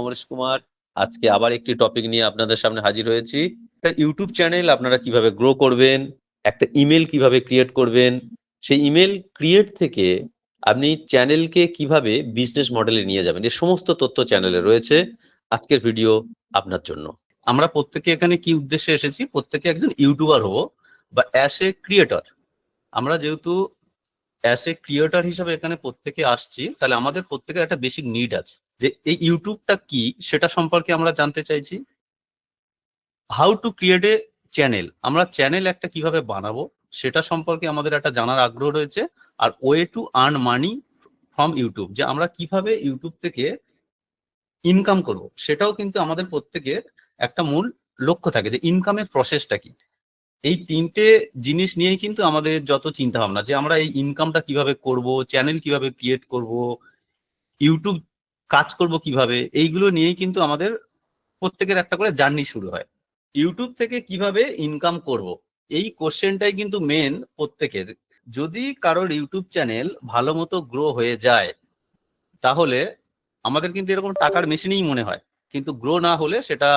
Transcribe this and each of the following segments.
অমরেশ কুমার আজকে আবার একটি টপিক নিয়ে আপনাদের সামনে হাজির হয়েছি। একটা ইউটিউব চ্যানেল আপনারা কিভাবে গ্রো করবেন, একটা ইমেল কিভাবে ক্রিয়েট করবেন, সেই ইমেল ক্রিয়েট থেকে আপনি চ্যানেলকে কিভাবে বিজনেস মডেলে নিয়ে যাবেন, এই সমস্ত তথ্য চ্যানেলে রয়েছে। আজকের ভিডিও আপনার জন্য। আমরা প্রত্যেকে এখানে কি উদ্দেশ্যে এসেছি, প্রত্যেকে একজন ইউটিউবার হবো বা অ্যাস এ ক্রিয়েটর। আমরা যেহেতু অ্যাস এ ক্রিয়েটর হিসেবে এখানে প্রত্যেকে আসছি, তাহলে আমাদের প্রত্যেকের একটা বেসিক নিড আছে যে এই ইউটিউবটা কি সেটা সম্পর্কে আমরা জানতে চাইছি। How to create a channel, আমরা চ্যানেল একটা কিভাবে বানাবো সেটা সম্পর্কে আমাদের একটা জানার আগ্রহ রয়েছে। আর way to earn money from YouTube, যে আমরা কিভাবে ইউটিউব থেকে ইনকাম করব, সেটাও কিন্তু আমাদের প্রত্যেকের একটা মূল লক্ষ্য থাকে যে ইনকামের প্রসেসটা কি। এই তিনটে জিনিস নিয়েই কিন্তু আমাদের যত চিন্তা ভাবনা, যে আমরা এই ইনকামটা কিভাবে করব, চ্যানেল কিভাবে ক্রিয়েট করব, ইউটিউব কাজ করব কিভাবে, এইগুলো নিয়েই কিন্তু আমাদের প্রত্যেকের একটা করে জার্নি শুরু হয়। ইউটিউব থেকে কিভাবে ইনকাম করব, এই কোশ্চেনটাই কিন্তু মেন প্রত্যেকের। যদি কারোর ইউটিউব চ্যানেল ভালো মতো গ্রো হয়ে যায়, তাহলে আমাদের কিন্তু এরকম টাকার মেশিনই মনে হয়, কিন্তু গ্রো না হলে সেটা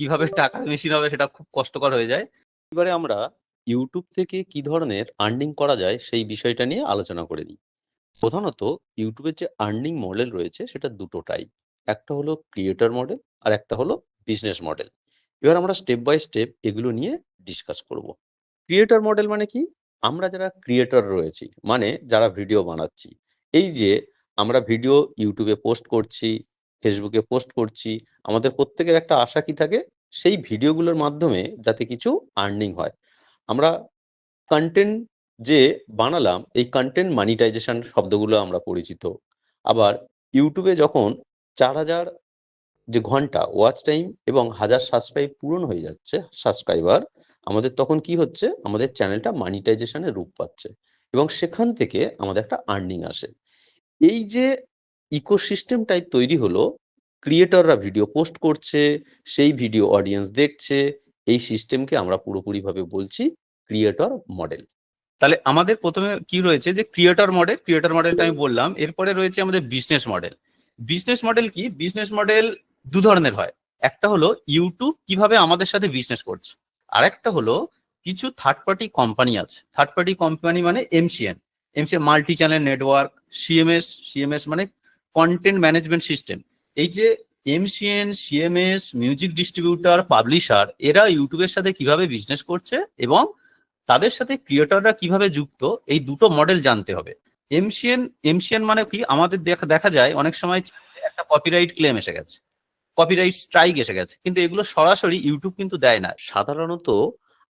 কিভাবে টাকার মেশিন হবে সেটা খুব কষ্টকর হয়ে যায়। এবারে আমরা ইউটিউব থেকে কি ধরনের আর্নিং করা যায় সেই বিষয়টা নিয়ে আলোচনা করে নিই। প্রধানত ইউটিউবের যে আর্নিং মডেল রয়েছে সেটা দুটো টাইপ। একটা হলো ক্রিয়েটর মডেল আর একটা হলো বিজনেস মডেল। এবার আমরা স্টেপ বাই স্টেপ এগুলো নিয়ে ডিসকাস করব। ক্রিয়েটর মডেল মানে কি? আমরা যারা ক্রিয়েটর রয়েছি, মানে যারা ভিডিও বানাচ্ছি, এই যে আমরা ভিডিও ইউটিউবে পোস্ট করছি, ফেসবুকে পোস্ট করছি, আমাদের প্রত্যেকের একটা আশা কি থাকে, সেই ভিডিওগুলোর মাধ্যমে যাতে কিছু আর্নিং হয়। আমরা কন্টেন্ট যে বানালাম, এই কন্টেন্ট মনিটাইজেশন শব্দগুলো আমরা পরিচিত। আবার ইউটিউবে যখন 4000 যে ঘন্টা ওয়াচ টাইম এবং 1000 সাবস্ক্রাইব পূরণ হয়ে যাচ্ছে, সাবস্ক্রাইবার, আমাদের তখন কি হচ্ছে, আমাদের চ্যানেলটা মনিটাইজেশনের রূপ পাচ্ছে এবং সেখান থেকে আমাদের একটা আর্নিং আসে। এই যে ইকোসিস্টেম টাইপ তৈরি হলো, ক্রিয়েটররা ভিডিও পোস্ট করছে, সেই ভিডিও অডিয়েন্স দেখছে, এই সিস্টেমকে আমরা পুরোপুরিভাবে বলছি ক্রিয়েটর মডেল। তাহলে আমাদের প্রথমে কি রয়েছে, যে ক্রিয়েটর মডেল, ক্রিয়েটর মডেলটা আমি বললাম। এরপরে রয়েছে আমাদের বিজনেস মডেল। বিজনেস মডেল কি? বিজনেস মডেল দু ধরনের হয়। একটা হলো ইউটিউব কিভাবে আমাদের সাথে বিজনেস করছে, আর একটা হলো কিছু থার্ড পার্টি কোম্পানি আছে। থার্ড পার্টি কোম্পানি মানে এমসিএন, এমসিএন multi channel network, CMS, CMS মানে কন্টেন্ট ম্যানেজমেন্ট সিস্টেম। এই যে এমসিএন, সিএমএস, মিউজিক ডিস্ট্রিবিউটর, পাবলিশার, এরা ইউটিউবের সাথে কিভাবে বিজনেস করছে এবং তাদের সাথে ক্রিয়েটররা কিভাবে যুক্ত, এই দুটো মডেল জানতে হবে। এমসিএন, এমসিএন মানে কি? আমাদের দেখা যায় অনেক সময় একটা কপিরাইট ক্লেম এসে গেছে, কপিরাইট স্ট্রাইক এসে গেছে, কিন্তু এগুলো সরাসরি ইউটিউব কিন্তু দেয় না। সাধারণত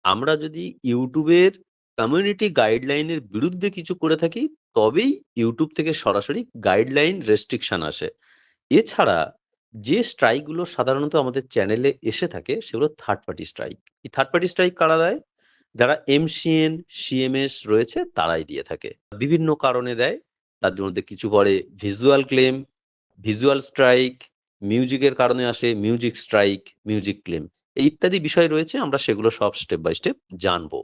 আমরা যদি ইউটিউবের কমিউনিটি গাইডলাইনের বিরুদ্ধে কিছু করে থাকি, তবেই ইউটিউব থেকে সরাসরি গাইডলাইন রেস্ট্রিকশন আসে। এছাড়া যে স্ট্রাইকগুলো সাধারণত আমাদের চ্যানেলে এসে থাকে, সেগুলো থার্ড পার্টি স্ট্রাইক। এই থার্ড পার্টি স্ট্রাইক কারা দেয়? যারা এমসিএন, সিএমএস রয়েছে তারাই দিয়ে থাকে। বিভিন্ন কারণে দেয়। তার মধ্যে কিছু পড়ে ভিজুয়াল ক্লেম, ভিজুয়াল স্ট্রাইক, মিউজিকের কারণে আসে মিউজিক স্ট্রাইক, মিউজিক ক্লেম, এই ইত্যাদি বিষয় রয়েছে। আমরা সেগুলো সব স্টেপ বাই স্টেপ জানবো।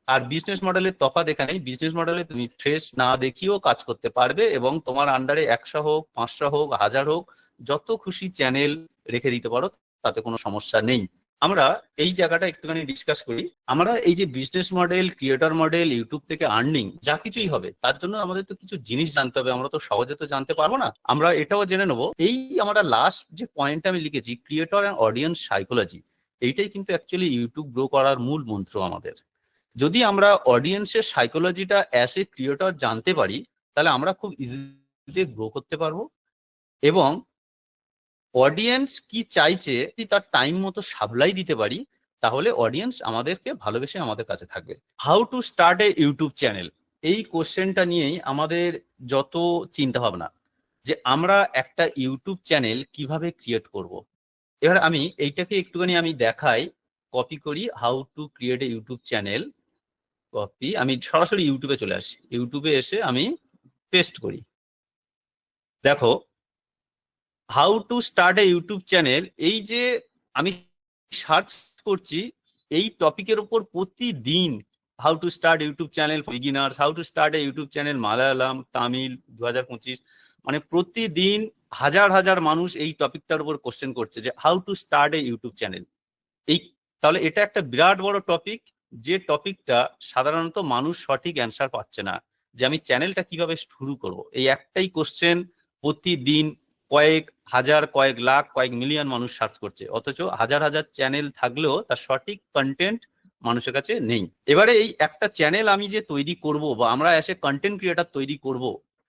আর বিজনেস মডেলের তফাৎ এখানেই, বিজনেস মডেলে তুমি ফ্রেশ না দেখিয়েও কাজ করতে পারবে এবং তোমার আন্ডারে 100 হোক, 500 হোক, 1000 হোক, যত খুশি চ্যানেল রেখে দিতে পারো, তাতে কোনো সমস্যা নেই। আমরা এই জায়গাটা একটুখানি ডিসকাস করি। আমরা এই যে business model, creator model, YouTube থেকে আর্নিং যা কিছুই হবে, তার জন্য আমাদের তো কিছু জিনিস জানতে হবে, আমরা তো সহজে তো জানতে পারবো না। আমরা এটাও জেনে নেবো, এই আমরা লাস্ট যে পয়েন্টটা আমি লিখেছি, ক্রিয়েটর অ্যান্ড অডিয়েন্স সাইকোলজি, এইটাই কিন্তু অ্যাকচুয়ালি ইউটিউব গ্রো করার মূল মন্ত্র আমাদের। যদি আমরা অডিয়েন্সের সাইকোলজিটা অ্যাজ এ ক্রিয়েটর জানতে পারি, তাহলে আমরা খুব ইজিলি গ্রো করতে পারবো এবং অডিয়েন্স কি চাইছে যদি তার টাইম মতো সাপ্লাই দিতে পারি, তাহলে অডিয়েন্স আমাদেরকে ভালোবেসে আমাদের কাছে থাকবে। How to start A YouTube channel, এই কোশ্চেনটা নিয়েই আমাদের যত চিন্তা ভাবনা, যে আমরা একটা ইউটিউব চ্যানেল কিভাবে ক্রিয়েট করব। এবার আমি এইটাকে একটুখানি আমি দেখাই, কপি করি। How to create a YouTube channel, copy, আমি সরাসরি ইউটিউবে চলে আসি, ইউটিউবে এসে আমি পেস্ট করি। দেখো, how to start A YouTube channel, এই যে আমি সার্চ করছি এই টপিকের উপর প্রতিদিন। How to start YouTube channel beginners, how to start A YouTube channel Malayalam, Tamil 2025, মানে প্রতিদিন হাজার হাজার মানুষ এই টপিকটার উপর কোশ্চেন করছে যে how to start A YouTube channel. এই তাহলে এটা একটা বিরাট বড় টপিক, যে টপিকটা সাধারণত মানুষ সঠিক অ্যান্সার পাচ্ছে না, যে আমি চ্যানেলটা কিভাবে শুরু করব। এই একটাই কোশ্চেন প্রতিদিন কয়েক হাজার, কয়েক লাখ, কয়েক মিলিয়ন মানুষ সার্চ করছে, অথচ হাজার হাজার চ্যানেল থাকলেও তার সঠিক কন্টেন্ট মানুষের কাছে নেই। এবারে এই একটা চ্যানেল আমি যে তৈরি করব বা আমরা এসে কন্টেন্ট ক্রিয়েটার তৈরি করব,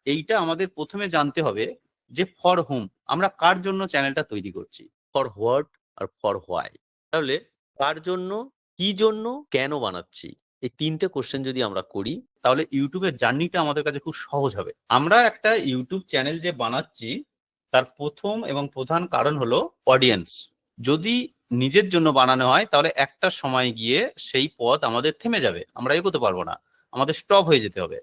এইটা আমাদের প্রথমে জানতে হবে যে ফর হুম, আমরা কার জন্য চ্যানেলটা তৈরি করছি। For what are for why. তাহলে কার জন্য, কি জন্য, কেন বানাচ্ছি, এই 3টে কোশ্চেন যদি আমরা করি, তাহলে ইউটিউবের জার্নিটা আমাদের কাছে খুব সহজ হবে। আমরা একটা ইউটিউব চ্যানেল যে বানাচ্ছি তার প্রথম এবং প্রধান কারণ হলো অডিয়েন্স। যদি নিজের জন্য বানানো হয় তাহলে একটা সময় গিয়ে সেই পথ আমাদের থেমে যাবে, আমরা এগোতে পারবো না, আমাদের স্টপ হয়ে যেতে হবে।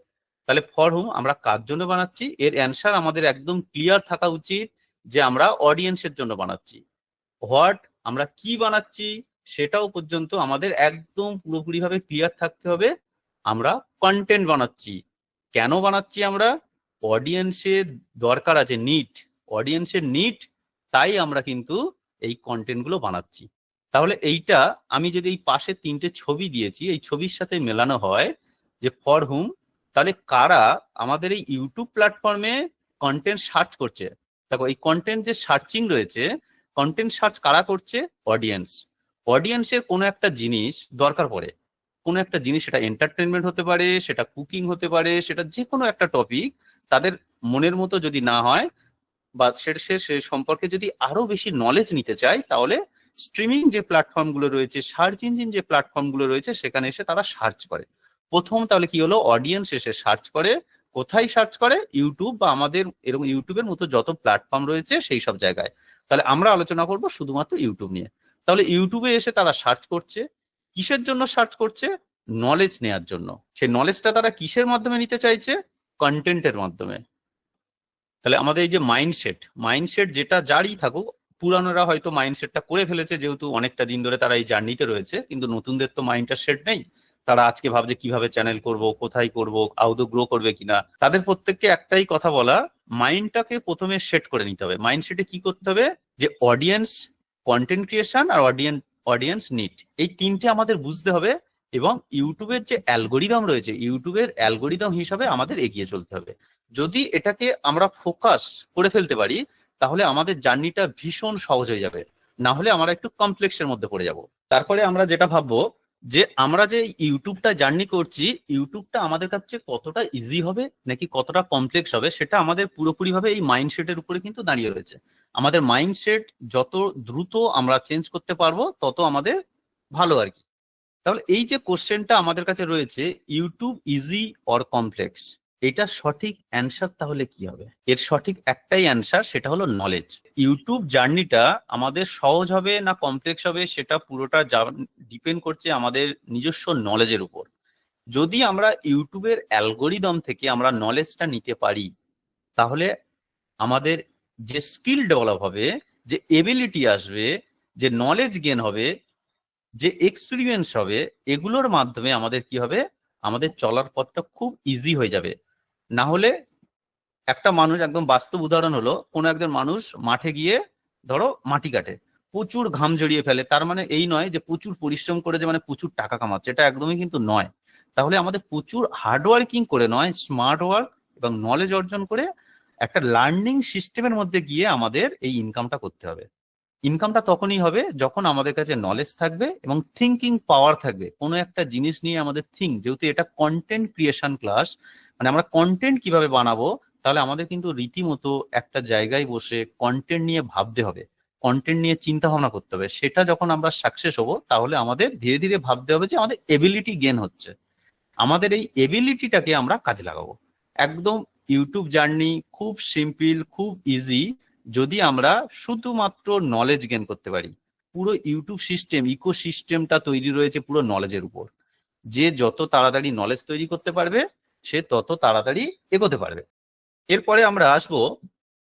তাহলে ফর হুম, আমরা কার জন্য বানাচ্ছি, এর অ্যান্সার আমাদের একদম ক্লিয়ার থাকা উচিত যে আমরা অডিয়েন্সের জন্য বানাচ্ছি। হোয়াট, আমরা কি বানাচ্ছি সেটাও পর্যন্ত আমাদের একদম পুরোপুরি ভাবে ক্লিয়ার থাকতে হবে। আমরা কন্টেন্ট বানাচ্ছি, কেন বানাচ্ছি, আমরা অডিয়েন্সের দরকার আছে, নিড, অডিয়েন্সের নিড, তাই আমরা কিন্তু এই কন্টেন্ট গুলো বানাচ্ছি। তাহলে এইটা আমি যদি এই পাশে 3টে ছবি দিয়েছি, এই ছবির সাথে মেলানো হয় যে ফর হুম, তাহলে কারা আমাদের এই ইউটিউব প্ল্যাটফর্মে কন্টেন্ট সার্চ করছে। দেখো এই কন্টেন্ট যে সার্চিং রয়েছে, কন্টেন্ট সার্চ কারা করছে, অডিয়েন্স। অডিয়েন্সের কোনো একটা জিনিস দরকার পড়ে, কোনো একটা জিনিস, সেটা এন্টারটেনমেন্ট হতে পারে, সেটা কুকিং হতে পারে, সেটা যে কোনো একটা টপিক তাদের মনের মতো যদি না হয় বা সে সম্পর্কে যদি আরো বেশি নলেজ নিতে চায়, তাহলে স্ট্রিমিং যে প্ল্যাটফর্ম গুলো রয়েছে, সার্চ ইঞ্জিন যে প্ল্যাটফর্ম গুলো রয়েছে, সেখানে এসে তারা সার্চ করে। প্রথম তাহলে কি হলো, অডিয়েন্স এসে সার্চ করে, কোথায় সার্চ করে, ইউটিউব বা আমাদের এরকম ইউটিউবের মতো যত প্ল্যাটফর্ম রয়েছে সেই সব জায়গায়। তাহলে আমরা আলোচনা করব শুধুমাত্র ইউটিউব নিয়ে। তাহলে ইউটিউবে এসে তারা সার্চ করছে, কিসের জন্য সার্চ করছে, নলেজ নেয়ার জন্য। সেই নলেজটা তারা কিসের মাধ্যমে নিতে চাইছে, কন্টেন্টের মাধ্যমে। তাহলে আমাদের এই যে মাইন্ডসেট যেটা যারই থাকুক, পুরানোরা হয়তো মাইন্ডসেটটা করে ফেলেছে যেহেতু অনেকটা দিন ধরে তারা এই জার্নিতে রয়েছে, কিন্তু নতুনদের তো মাইন্ডটা সেট নেই। তারা আজকে ভাবছে কিভাবে চ্যানেল করব, কোথায় করব, আদৌ গ্রো করবে কিনা। তাদের প্রত্যেককে একটাই কথা বলা, মাইন্ডটাকে প্রথমে সেট করে নিতে হবে। মাইন্ডসেটে কি করতে হবে, যে অডিয়েন্স, কন্টেন্ট ক্রিয়েশন আর অডিয়েন্স নিড, এই 3টে আমাদের বুঝতে হবে। এবং ইউটিউবের যে অ্যালগোরিদম রয়েছে, ইউটিউবের অ্যালগোরিদম হিসাবে আমাদের এগিয়ে চলতে হবে। যদি এটাকে আমরা ফোকাস করে ফেলতে পারি তাহলে আমাদের জার্নিটা ভীষণ সহজ হয়ে যাবে, না হলে আমরা একটু কমপ্লেক্সের মধ্যে পড়ে যাব। তারপরে আমরা যেটা ভাববো যে আমরা যে ইউটিউবটা জার্নি করছি, ইউটিউবটা আমাদের কাছে কতটা ইজি হবে নাকি কতটা কমপ্লেক্স হবে, সেটা আমাদের পুরোপুরি ভাবে এই মাইন্ডসেটের উপরে কিন্তু দাঁড়িয়ে রয়েছে। আমাদের মাইন্ডসেট যত দ্রুত আমরা চেঞ্জ করতে পারবো তত আমাদের ভালো আর কি। তাহলে এই যে কোশ্চেনটা আমাদের কাছে রয়েছে, ইউটিউব ইজি অর কমপ্লেক্স, এটা সঠিক অ্যান্সার তাহলে কি হবে? এর সঠিক একটাই অ্যান্সার, সেটা হলো নলেজ। ইউটিউব জার্নিটা আমাদের সহজ হবে না কমপ্লেক্স হবে, সেটা পুরোটা ডিপেন্ড করছে আমাদের নিজস্ব নলেজের উপর। যদি আমরা ইউটিউবের অ্যালগোরিদম থেকে আমরা নলেজটা নিতে পারি, তাহলে আমাদের যে স্কিল ডেভেলপ হবে, যে এবিলিটি আসবে, যে নলেজ গেন হবে, যে এক্সপিরিয়েন্স হবে, এগুলোর মাধ্যমে আমাদের কি হবে, আমাদের চলার পথটা খুব ইজি হয়ে যাবে। না হলে একটা মানুষ, একদম বাস্তব উদাহরণ হলো, কোনো একজন মানুষ মাঠে গিয়ে ধরো মাটি কাটে, প্রচুর ঘাম জড়িয়ে ফেলে, তার মানে এই নয় যে প্রচুর পরিশ্রম করে যে মানে প্রচুর টাকা কামাচ্ছে, এটা একদমই কিন্তু নয়। তাহলে আমাদের প্রচুর হার্ড ওয়ার্কিং করে নয়, স্মার্ট ওয়ার্ক এবং নলেজ অর্জন করে একটা লার্নিং সিস্টেমের মধ্যে গিয়ে আমাদের এই ইনকামটা করতে হবে। ইনকামটা তখনই হবে যখন আমাদের কাছে নলেজ থাকবে এবং থিঙ্কিং পাওয়ার থাকবে। কোনো একটা জিনিস নিয়ে আমাদের যেহেতু এটা কন্টেন্ট ক্রিয়েশন ক্লাস, মানে আমরা কন্টেন্ট কিভাবে বানাবো, তাহলে আমাদের কিন্তু রীতিমতো একটা জায়গায় বসে কন্টেন্ট নিয়ে ভাবতে হবে, কন্টেন্ট নিয়ে চিন্তা ভাবনা করতে হবে। সেটা যখন আমরা সাকসেস হবো তাহলে আমাদের ধীরে ধীরে ভাবতে হবে যে আমাদের এবিলিটি গেন হচ্ছে, আমাদের এই এবিলিটিটাকে আমরা কাজে লাগাবো। একদম ইউটিউব জার্নি খুব সিম্পল, খুব ইজি, যদি আমরা শুধুমাত্র নলেজ গেইন করতে পারি। পুরো ইউটিউব সিস্টেম, ইকো সিস্টেমটা তৈরি রয়েছে পুরো নলেজের উপর। যে যত তাড়াতাড়ি নলেজ তৈরি করতে পারবে সে তত তাড়াতাড়ি এগোতে পারবে। এরপরে আমরা আসবো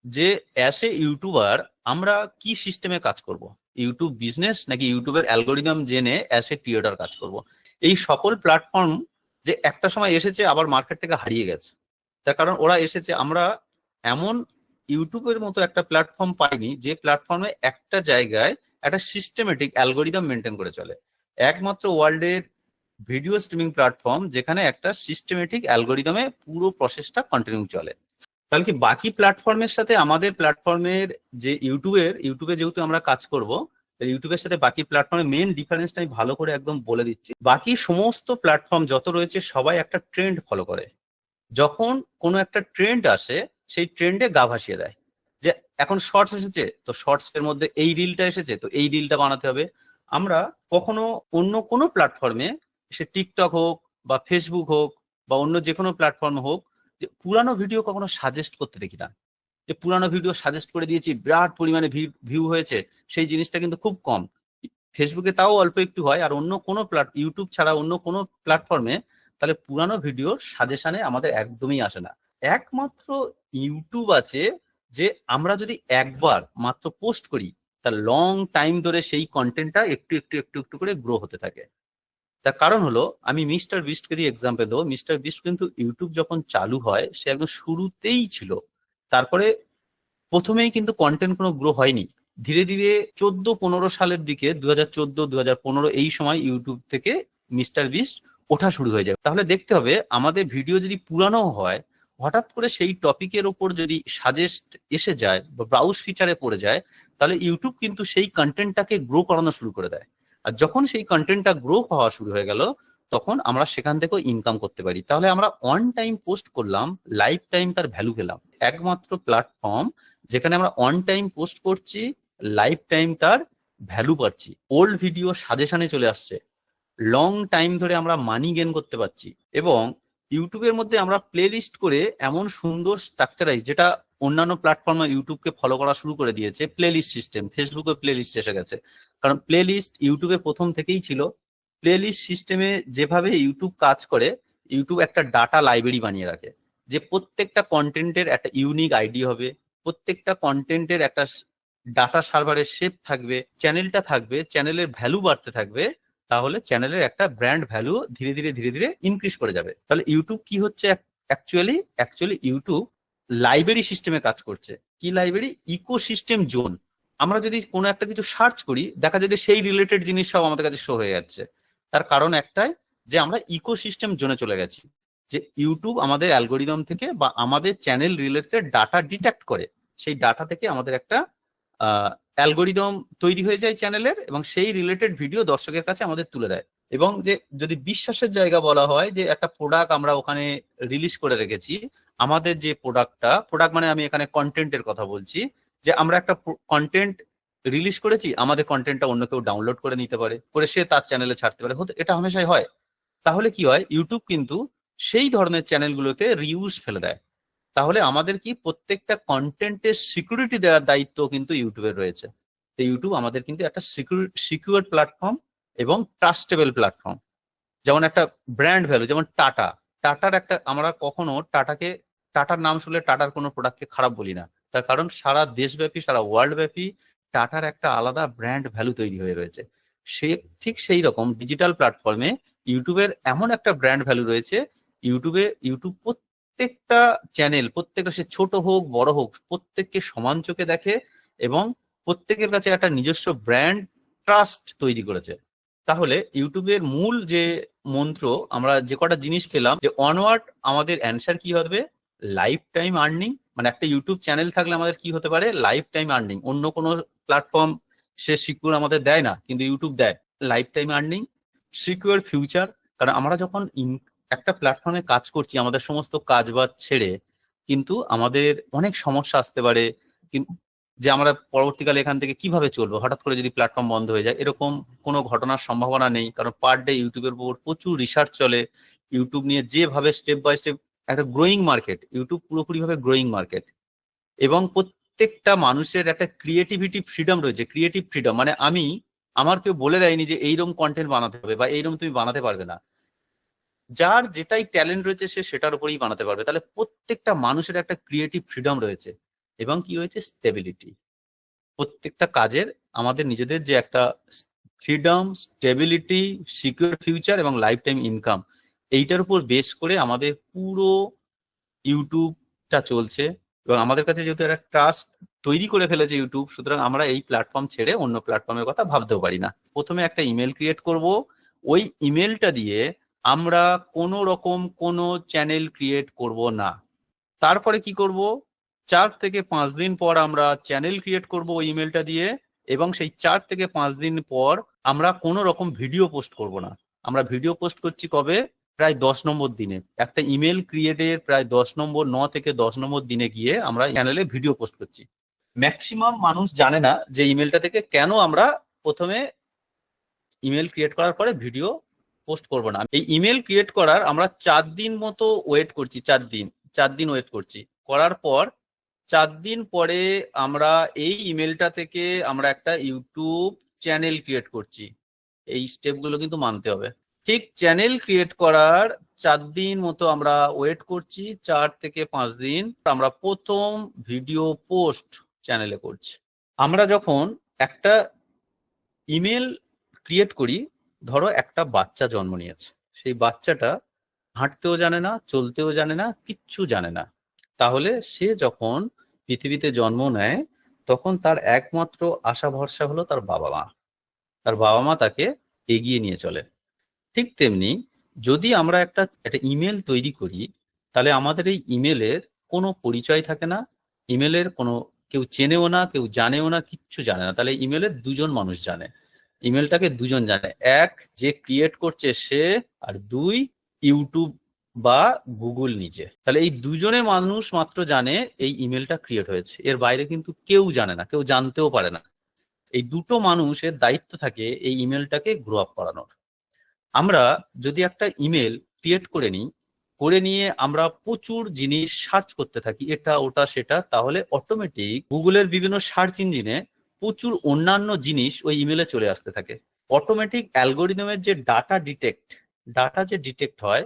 যে অ্যাজ এ ইউটিউবার আমরা কি সিস্টেমে কাজ করব, ইউটিউব বিজনেস নাকি ইউটিউবের অ্যালগোরিদম জেনে অ্যাজ এ ক্রিয়েটর কাজ করব। এই সকল প্ল্যাটফর্ম যে একটা সময় এসেছে আবার মার্কেট থেকে হারিয়ে গেছে, তার কারণ ওরা এসেছে, আমরা এমন ইউটিউবের মতো একটা প্ল্যাটফর্ম পাইনি যে প্ল্যাটফর্মে একটা জায়গায় একটা সিস্টেমেটিক অ্যালগোরিদম মেনটেন করে চলে। একমাত্র ওয়ার্ল্ডের ভিডিও স্ট্রিমিং প্ল্যাটফর্ম যেখানে একটা সিস্টেমেটিক অ্যালগোরিদমে পুরো প্রসেসটা কন্টিনিউ চলে। তাহলে কি বাকি প্ল্যাটফর্মের সাথে আমাদের প্ল্যাটফর্মের যে ইউটিউবে যেহেতু আমরা কাজ করব, ইউটিউবের সাথে বাকি প্ল্যাটফর্মের মেন ডিফারেন্সটা আমি ভালো করে একদম বলে দিচ্ছি। বাকি সমস্ত প্ল্যাটফর্ম যত রয়েছে সবাই একটা ট্রেন্ড ফলো করে। যখন কোনো একটা ট্রেন্ড আসে সেই ট্রেন্ডে গা ভাসিয়ে দেয়, যে এখন শর্টস এসেছে তো শর্টস এর মধ্যে এই রিলটা এসেছে তো এই রিলটা বানাতে হবে। আমরা কখনো অন্য কোনো প্ল্যাটফর্মে, সে টিকটক হোক বা ফেসবুক হোক বা অন্য যে কোনো প্ল্যাটফর্ম হোক, যে পুরানো ভিডিও কখনো সাজেস্ট করতে দেখি না। যে পুরানো ভিডিও সাজেস্ট করে দিয়েছি, বিরাট পরিমাণে ভিউ হয়েছে, সেই জিনিসটা কিন্তু খুব কম। ফেসবুকে তাও অল্প একটু হয়, আর অন্য কোনো ইউটিউব ছাড়া অন্য কোনো প্ল্যাটফর্মে তাহলে পুরানো ভিডিওর সাজেশনে আমাদের একদমই আসে না। একমাত্র ইউটিউব আছে যে আমরা যদি একবার মাত্র পোস্ট করি তার লং টাইম ধরে সেই কন্টেন্টটা একটু একটু একটু একটু করে গ্রো হতে থাকে। তার কারণ হলো, আমি মিস্টার বিস্টকে দিয়ে এক্সাম্পল দেবো। মিস্টার বিস্ট কিন্তু ইউটিউব যখন চালু হয় সে একদম শুরুতেই ছিল, তারপরে প্রথমেই কিন্তু কন্টেন্ট কোনো গ্রো হয়নি। ধীরে ধীরে 14-15 সালের দিকে 2014-2015 এই সময় ইউটিউব থেকে মিস্টার বিস্ট ওঠা শুরু হয়ে যায়। তাহলে দেখতে হবে আমাদের ভিডিও যদি পুরানো হয়, হঠাৎ করে সেই টপিকের ওপর যদি সাজেস্ট এসে যায় বা ব্রাউজ ফিচারে পড়ে যায়, তাহলে ইউটিউব কিন্তু সেই কন্টেন্টটাকে গ্রো করানো শুরু করে দেয়। আর যখন সেই কন্টেন্টটা গ্রো হওয়া শুরু হয়ে গেল, তখন আমরা সেখান থেকেও ইনকাম করতে পারি। তাহলে আমরা অন টাইম পোস্ট করলাম, লাইফ টাইম তার ভ্যালু পেলাম। একমাত্র প্ল্যাটফর্ম যেখানে আমরা অন টাইম পোস্ট করছি, লাইফ টাইম তার ভ্যালু পাচ্ছি, ওল্ড ভিডিও সাজেশনে চলে আসছে, লং টাইম ধরে আমরা মানি গেন করতে পারছি। এবং ইউটিউবের মধ্যে আমরা প্লে লিস্ট করে এমন সুন্দর স্ট্রাকচারাইজ, যেটা অন্যান্য প্ল্যাটফর্মে ইউটিউবকে ফলো করা শুরু করে দিয়েছে, প্লে লিস্ট সিস্টেম। ফেসবুকে প্লে লিস্ট এসে গেছে, কারণ প্লে লিস্ট ইউটিউবে প্রথম থেকেই ছিল। প্লে লিস্ট সিস্টেমে যেভাবে ইউটিউব কাজ করে, ইউটিউব একটা ডাটা লাইব্রেরি বানিয়ে রাখে, যে প্রত্যেকটা কন্টেন্টের একটা ইউনিক আইডি হবে, প্রত্যেকটা কন্টেন্টের একটা ডাটা সার্ভারের শেপ থাকবে, চ্যানেলটা থাকবে, চ্যানেলের ভ্যালু বাড়তে থাকবে, তাহলে চ্যানেলের একটা ব্র্যান্ড ভ্যালু ধীরে ধীরে ধীরে ধীরে ইনক্রিজ করে যাবে। তাহলে ইউটিউব কি হচ্ছে, অ্যাকচুয়ালি ইউটিউব লাইব্রেরি সিস্টেমে কাজ করছে। কি লাইব্রেরি? Ecosystem zone. আমরা যদি কোনো একটা কিছু সার্চ করি, দেখা যায় যে সেই রিলেটেড জিনিস সব আমাদের কাছে শো হয়ে যাচ্ছে। তার কারণ একটাই, যে আমরা ইকোসিস্টেম জোনে চলে গেছি। যে ইউটিউব আমাদের অ্যালগোরিদম থেকে বা আমাদের চ্যানেল রিলেটেড ডাটা ডিটেক্ট করে, সেই ডাটা থেকে আমাদের একটা অ্যালগোরিদম তৈরি হয়ে যায় চ্যানেলের, এবং সেই রিলেটেড ভিডিও দর্শকের কাছে আমাদের তুলে দেয়। এবং যে যদি বিশ্বাসের জায়গা বলা হয়, যে একটা প্রোডাক্ট আমরা ওখানে রিলিজ করে রেখেছি, আমাদের যে প্রোডাক্ট মানে আমি এখানে কন্টেন্টের কথা বলছি, যে আমরা একটা কন্টেন্ট রিলিজ করেছি, আমাদের কন্টেন্টটা অন্য কেউ ডাউনলোড করে নিতে পারে, করে সে তার চ্যানেলে ছাড়তে পারে, এটা হামেশাই হয়। তাহলে কি হয়, ইউটিউব কিন্তু সেই ধরনের চ্যানেলগুলোতে রিউজ ফেলে দেয়। তাহলে আমাদের কি প্রত্যেকটা কন্টেন্টের সিকিউরিটি দেওয়ার দায়িত্ব কিন্তু ইউটিউবের রয়েছে। তো ইউটিউব আমাদের কিন্তু একটা সিকিউর প্ল্যাটফর্ম এবং ট্রাস্টেবল প্ল্যাটফর্ম। যেমন একটা ব্র্যান্ড ভ্যালু, যেমন টাটার একটা, আমরা কখনো টাটার নাম শুনলে টাটার কোনো প্রোডাক্টকে খারাপ বলি না। তার কারণ সারা দেশব্যাপী, সারা ওয়ার্ল্ড ব্যাপী টাটার একটা আলাদা ব্র্যান্ড ভ্যালু তৈরি হয়ে রয়েছে। ঠিক সেই রকম ডিজিটাল প্ল্যাটফর্মে ইউটিউবের এমন একটা ব্র্যান্ড ভ্যালু রয়েছে। ইউটিউব প্রত্যেকটা চ্যানেল, প্রত্যেকটা, সে ছোট হোক বড় হোক, প্রত্যেককে সমান চোখে দেখে এবং প্রত্যেকের কাছে একটা নিজস্ব ব্র্যান্ড ট্রাস্ট তৈরি করেছে। তাহলে ইউটিউবের মূল যে মন্ত্র, আমরা যে কটা জিনিস পেলাম, যে অনওয়ার্ড আমাদের অ্যান্সার কি হবে, লাইফ টাইম আর্নিং। মানে একটা ইউটিউব চ্যানেল থাকলে আমাদের কি হতে পারে, লাইফ টাইম আর্নিং। অন্য কোনো প্ল্যাটফর্ম সে সিকিউর আমাদের দেয় না, কিন্তু ইউটিউব দেয় life time earning. Secure future, কারণ আমরা যখন একটা প্ল্যাটফর্মে কাজ করছি, আমাদের সমস্ত কাজ বাজ ছেড়ে কিন্তু আমাদের অনেক সমস্যা আসতে পারে, যে আমরা পরবর্তীকালে এখান থেকে কিভাবে চলবো, হঠাৎ করে যদি প্ল্যাটফর্ম বন্ধ হয়ে যায়, এরকম কোনো ঘটনার সম্ভাবনা নেই। কারণ পার ডে ইউটিউবের উপর প্রচুর রিসার্চ চলে। ইউটিউব নিয়ে যেভাবে স্টেপ বাই স্টেপ একটা গ্রোয়িং মার্কেট, ইউটিউব পুরোপুরি ভাবে গ্রোয়িং মার্কেট। এবং প্রত্যেকটা মানুষের একটা ক্রিয়েটিভিটি ফ্রিডম রয়েছে। ক্রিয়েটিভ ফ্রিডম মানে আমার কেউ বলে দেয়নি যে এইরকম কন্টেন্ট বানাতে হবে বা এইরকম তুমি বানাতে পারবে না। যার যেটাই ট্যালেন্ট রয়েছে সে সেটার উপরেই বানাতে পারবে। তাহলে প্রত্যেকটা মানুষের একটা ক্রিয়েটিভ ফ্রিডম রয়েছে এবং কি রয়েছে, স্টেবিলিটি। প্রত্যেকটা কাজের আমাদের নিজেদের যে একটা ফ্রিডম, স্টেবিলিটি, সিকিউর ফিউচার এবং লাইফ টাইম ইনকাম, এইটার উপর বেস করে আমাদের পুরো ইউটিউবটা চলছে। এবং আমাদের কাছে যেহেতু একটা ট্রাস্ট তৈরি করে ফেলেছে ইউটিউব, সুতরাং আমরা এই প্ল্যাটফর্ম ছেড়ে অন্য প্ল্যাটফর্মের কথা ভাবতেও পারি না। প্রথমে একটা ইমেল ক্রিয়েট করব, ওই ইমেলটা দিয়ে আমরা কোনো রকম কোনো চ্যানেল ক্রিয়েট করব না। তারপরে কি করব, 4 থেকে 5 দিন পর আমরা চ্যানেল ক্রিয়েট করব ওই ইমেলটা দিয়ে, এবং সেই 4 থেকে 5 দিন পর আমরা কোনো রকম ভিডিও পোস্ট করব না। আমরা ভিডিও পোস্ট করছি কবে, প্রায় 10 নম্বর দিনে। একটা ইমেল ক্রিয়েটের প্রায় 10 নম্বর 9 থেকে 10 নম্বর দিনে গিয়ে আমরা চ্যানেলে ভিডিও পোস্ট করছি। ম্যাক্সিমাম মানুষ জানে না যে ইমেলটা থেকে কেন আমরা প্রথমে ইমেল ক্রিয়েট করার পরে ভিডিও পোস্ট করব না। এই ইমেল ক্রিয়েট করার আমরা 4 দিন মতো ওয়েট করছি, 4 দিন ওয়েট করছি। করার পর 4 দিন পরে আমরা এই ইমেলটা থেকে আমরা একটা ইউটিউব চ্যানেল ক্রিয়েট করছি। এই স্টেপগুলো কিন্তু মানতে হবে। ঠিক চ্যানেল ক্রিয়েট করার 4 দিন মতো আমরা ওয়েট করছি, 4 থেকে 5 দিন আমরা প্রথম ভিডিও পোস্ট চ্যানেলে করছি। আমরা যখন একটা ইমেল ক্রিয়েট করি, ধরো একটা বাচ্চা জন্ম নিয়েছে, সেই বাচ্চাটা হাঁটতেও জানে না, চলতেও জানে না, কিচ্ছু জানে না। তাহলে সে যখন পৃথিবীতে জন্ম নেয় তখন তার একমাত্র আশা ভরসা হলো তার বাবা মা। তার বাবা মা তাকে এগিয়ে নিয়ে চলে। ঠিক তেমনি যদি আমরা একটা ইমেল তৈরি করি, তাহলে আমাদের এই ইমেলের কোনো পরিচয় থাকে না, ইমেলের কোনো কেউ চেনেও না, কেউ জানেও না, কিচ্ছু জানে না। তাহলে ইমেলের দুজন মানুষ জানে, ইমেলটাকে দুজন জানে, এক যে ক্রিয়েট করছে সে, আর 2 ইউটিউব বা গুগল নিজে। তাহলে এই দুজনে মানুষ মাত্র জানে এই ইমেলটা ক্রিয়েট হয়েছে, এর বাইরে কিন্তু কেউ জানে না, কেউ জানতেও পারে না। এই দুটো মানুষের দায়িত্ব থাকে এই ইমেলটাকে গ্রো আপ করানোর। আমরা যদি একটা ইমেল ক্রিয়েট করে নিই, করে নিয়ে আমরা প্রচুর জিনিস সার্চ করতে থাকি, এটা ওটা সেটা, তাহলে অটোমেটিক গুগলের বিভিন্ন সার্চ ইঞ্জিনে প্রচুর অন্যান্য জিনিস ওই ইমেলে চলে আসতে থাকে। অটোমেটিক অ্যালগোরিদমের যে ডাটা ডিটেক্ট হয়,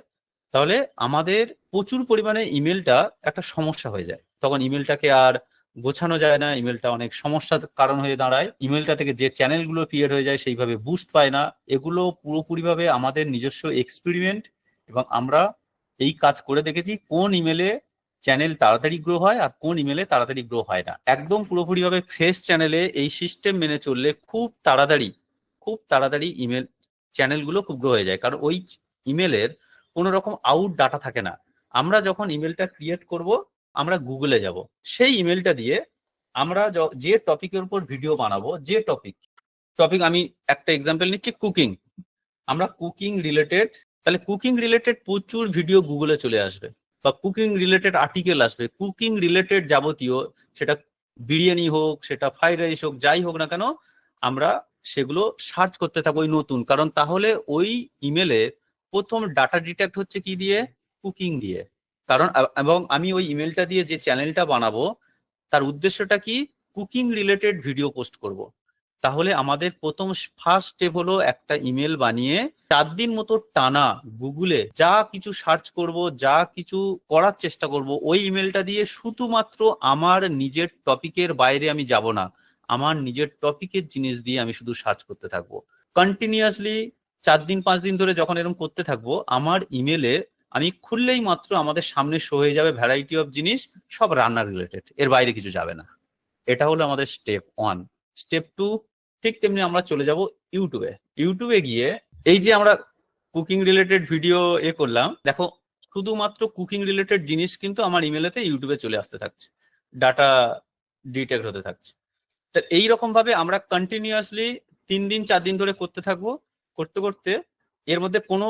তাহলে আমাদের প্রচুর পরিমাণে ইমেলটা একটা সমস্যা হয়ে যায়। তখন ইমেলটাকে আর গোছানো যায় না, ইমেলটা অনেক সমস্যার কারণ হয়ে দাঁড়ায়। ইমেলটা থেকে যে চ্যানেলগুলো ক্রিয়েট হয়ে যায় সেইভাবে বুস্ট পায় না। এগুলো পুরোপুরিভাবে আমাদের নিজস্ব এক্সপেরিমেন্ট, এবং আমরা এই কাজ করে দেখেছি কোন ইমেলে চ্যানেল তাড়াতাড়ি গ্রো হয় আর কোন ইমেলে তাড়াতাড়ি গ্রো হয় না। একদম পুরোপুরিভাবে ফ্রেশ চ্যানেলে এই সিস্টেম মেনে চললে খুব তাড়াতাড়ি ইমেল চ্যানেলগুলো খুব গ্রো হয়ে যায়, কারণ ওই ইমেলের কোনো রকম আউট ডাটা থাকে না। আমরা যখন ইমেলটা ক্রিয়েট করব, আমরা গুগলে যাব, সেই ইমেলটা দিয়ে আমরা যে টপিকের উপর ভিডিও বানাবো, যে টপিক আমি একটা এক্সাম্পল নিচ্ছি, কুকিং। আমরা কুকিং রিলেটেড, তাহলে কুকিং রিলেটেড প্রচুর ভিডিও গুগলে চলে আসবে, বা কুকিং রিলেটেড আর্টিকেল আসবে, কুকিং রিলেটেড যাবতীয়, সেটা বিরিয়ানি হোক, সেটা ফ্রাইড রাইস হোক, যাই হোক না কেন, আমরা সেগুলো সার্চ করতে থাকবো ওই নতুন। কারণ তাহলে ওই ইমেলে প্রথম ডাটা ডিটেক্ট হচ্ছে কি দিয়ে, কুকিং দিয়ে। কারণ এবং আমি ওই ইমেলটা দিয়ে যে চ্যানেলটা বানাবো তার উদ্দেশ্যটা কি, কুকিং রিলেটেড ভিডিও পোস্ট করব। তাহলে আমাদের প্রথম ফার্স্ট স্টেপ হলো একটা ইমেল বানিয়ে 4 দিন মতো টানা গুগলে যা কিছু সার্চ করব, যা কিছু করার চেষ্টা করব, ওই ইমেলটা দিয়ে শুধুমাত্র আমার নিজের টপিকের বাইরে আমি যাব না, আমার নিজের টপিকের জিনিস দিয়ে আমি শুধু সার্চ করতে থাকবো কন্টিনিউয়াসলি। 4 দিন 5 দিন ধরে যখন এরকম করতে থাকবো, আমার ইমেলে আমি খুললেই মাত্র আমাদের সামনে শো হয়ে যাবে ভ্যারাইটি অফ জিনিস, সব রান্না রিলেটেড, এর বাইরে কিছু যাবে না। এটা হলো আমাদের স্টেপ 1। স্টেপ 2 ঠিক তেমনি আমরা চলে যাব ইউটিউবে গিয়ে এই যে আমরা কুকিং রিলেটেড ভিডিও করলাম, দেখো শুধুমাত্র কুকিং রিলেটেড জিনিস কিন্তু আমার ইমেলেতে ইউটিউবে চলে আসতে থাকছে, ডাটা ডিটেক্ট হতে থাকছে। তো এইরকম ভাবে আমরা কন্টিনিউয়াসলি 3 দিন 4 দিন ধরে করতে থাকবো। করতে করতে এর মধ্যে কোনো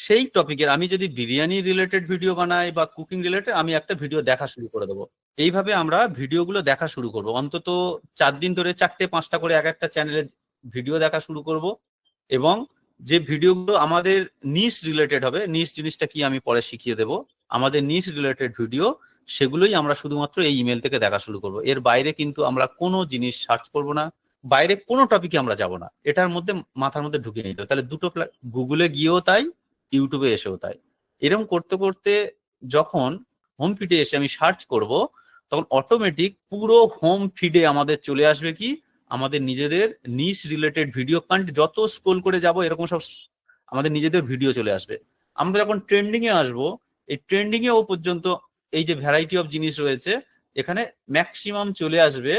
সেই টপিকের, আমি যদি বিরিয়ানি রিলেটেড ভিডিও বানাই বা কুকিং রিলেটেড, আমি একটা ভিডিও দেখা শুরু করে দেবো। এইভাবে আমরা ভিডিওগুলো দেখা শুরু করব, অন্তত 4 দিন ধরে 4টে 5টা করে এক একটা চ্যানেলে ভিডিও দেখা শুরু করব। এবং যে ভিডিওগুলো আমাদের নিশ রিলেটেড হবে, নিশ জিনিসটা কি আমি পরে শিখিয়ে দেব, আমাদের নিশ রিলেটেড ভিডিও, সেগুলোই আমরা শুধুমাত্র এই ইমেল থেকে দেখা শুরু করব। এর বাইরে কিন্তু আমরা কোনো জিনিস সার্চ করব না, বাইরে কোনো টপিকে আমরা যাব না। এটার মধ্যে মাথার মধ্যে ঢুকিয়ে নিতে হবে। তাহলে দুটো গুগলে গিয়েও তাই, ইউটিউবে এসেও তাই। এরকম করতে করতে যখন হোম ফিডে এসে আমি সার্চ করব, তখন অটোমেটিক পুরো হোম ফিডে আমাদের চলে আসবে কি, আমাদের নিজেদের নিশ রিলেটেড ভিডিও। যত স্ক্রোল করে যাব এরকম সব আমাদের নিজেদের ভিডিও চলে আসবে। আমরা যখন ট্রেন্ডিং এ আসবো, এই ট্রেন্ডিং এ ও পর্যন্ত এই যে ভ্যারাইটি অফ জিনিস রয়েছে, এখানে ম্যাক্সিমাম চলে আসবে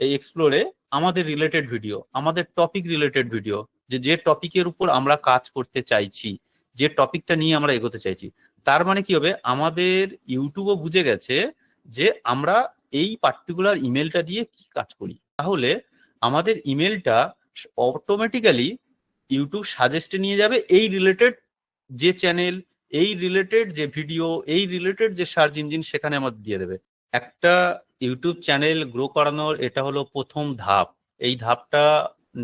এই এক্সপ্লোরে আমাদের রিলেটেড ভিডিও, আমাদের টপিক রিলেটেড ভিডিও, যে টপিকের উপর আমরা কাজ করতে চাইছি, যে টপিকটা নিয়ে আমরা এগোতে চাইছি। তার মানে কি হবে, আমাদের ইউটিউবও বুঝে গেছে যে আমরা এই পার্টিকুলার ইমেলটা দিয়ে কি কাজ করি। তাহলে আমাদের ইমেলটা অটোমেটিক্যালি ইউটিউব সাজেস্টে নিয়ে যাবে এই রিলেটেড যে চ্যানেল, এই রিলেটেড যে ভিডিও, এই রিলেটেড যে সার্চ ইঞ্জিন, সেখানে আমাদের দিয়ে দেবে। একটা ইউটিউব চ্যানেল গ্রো করানোর এটা হলো প্রথম ধাপ। এই ধাপটা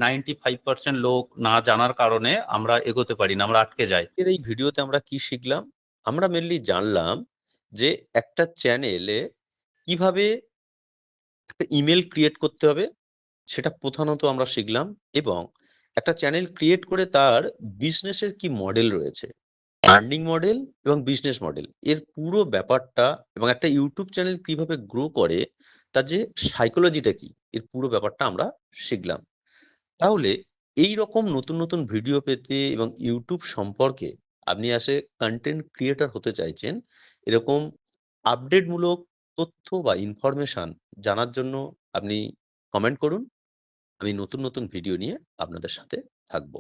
95% লোক না জানার কারণে আমরা এগোতে পারি না, আমরা আটকে যাই। এর এই ভিডিওতে আমরা কি শিখলাম? আমরা মেনলি জানলাম যে একটা চ্যানেলে কিভাবে একটা ইমেল ক্রিয়েট করতে হবে, সেটা প্রধানত আমরা শিখলাম। এবং একটা চ্যানেল ক্রিয়েট করে তার বিজনেসের কি মডেল রয়েছে, আর্নিং মডেল এবং বিজনেস মডেল, এর পুরো ব্যাপারটা, এবং একটা ইউটিউব চ্যানেল কিভাবে গ্রো করে তার যে সাইকোলজিটা কি, এর পুরো ব্যাপারটা আমরা শিখলাম। তাহলে এই রকম নতুন নতুন ভিডিও পেতে এবং ইউটিউব সম্পর্কে আপনি কন্টেন্ট ক্রিয়েটর হতে চাইছেন, এরকম আপডেটমূলক তথ্য বা ইনফরমেশন জানার জন্য আপনি কমেন্ট করুন। আমি নতুন নতুন ভিডিও নিয়ে আপনাদের সাথে থাকবো।